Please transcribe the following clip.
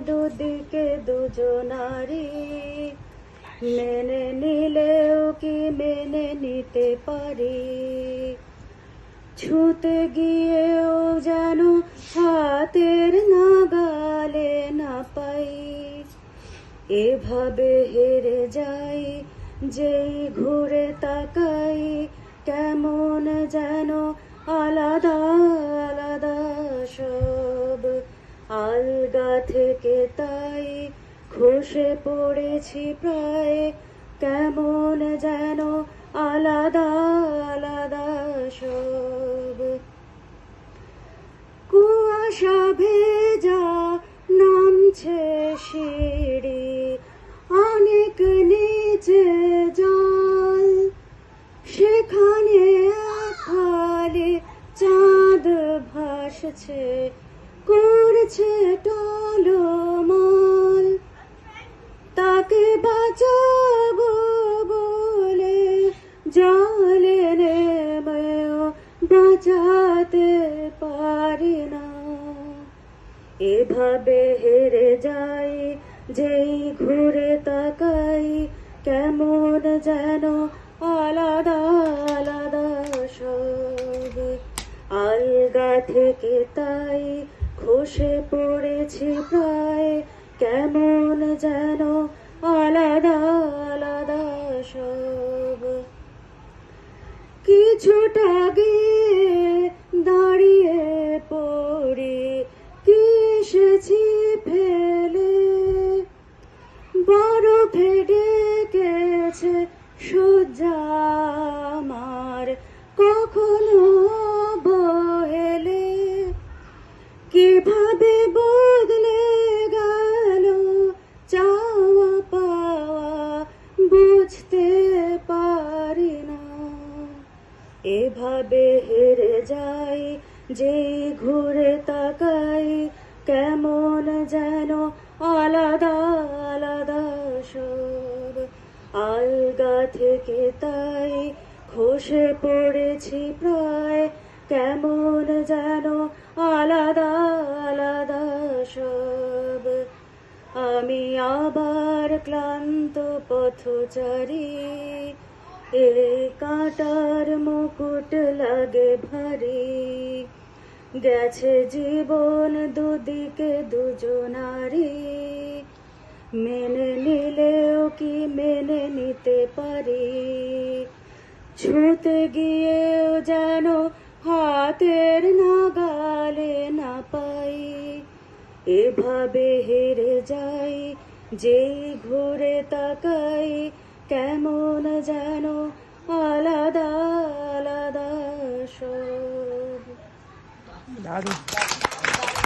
দুদিকে দুজনারি, মেনে নিলেও কি মেনে নিতে পারি? ছুতে গিয়েও যেন হাতের নাগালে না পাই। এভাবে হেরে যাই, যেই ঘুরে তাকাই, কেমন যেন আলাদা আলাদা সব। আলগা থেকে তাই খসে পড়েছি প্রায়, কেমন যেন আলাদা আলাদা সব। কুয়াশা ভেজা নামছে সিঁড়ি, অনেক নিচে জল, সেখানে খালি চাঁদ ভাসছে, করছে টলমল। তাকে বাঁচাবো বলে জলে নেমেও বাঁচাতে পারি না। এভাবে হেরে যাই, যেই ঘুরে তাকাই, কেমন যেন আলাদা আলাদা সব। আলগা থেকে তাই খসে পড়েছি প্রায়, কেমন যেন আলাদা আলাদা সব। কিছুটা গিয়ে দাঁড়িয়ে পড়ি, কি এসেছি ফেলে, বরফে ডেকেছে সজ্জা আমার, কখনো বহেলে। কিভাবে বদলে গেল চাওয়া পাওয়া, বুঝতে পারি না। এভাবে হেরে যাই, যেই ঘুরে তাকাই, কেমন যেন আলাদা আলাদা সব। আলগা থেকে তাই খসে পড়েছি প্রায়, কেমন যেন আলাদা আলাদা সব। আমি আবার ক্লান্ত পথচারী, এ কাঁটার মুকুট লাগে ভারী। গেছে জীবন দুদিকে দুজনারি, মেনে নিলেও কি মেনে নিতে পারি? ছুতে গিয়েও যেন হাতের নাগালে না পাই। এভাবে হেরে যাই, যেই ঘুরে তাকাই, কেমন যেন আলাদা আলাদা সব। দারুণ।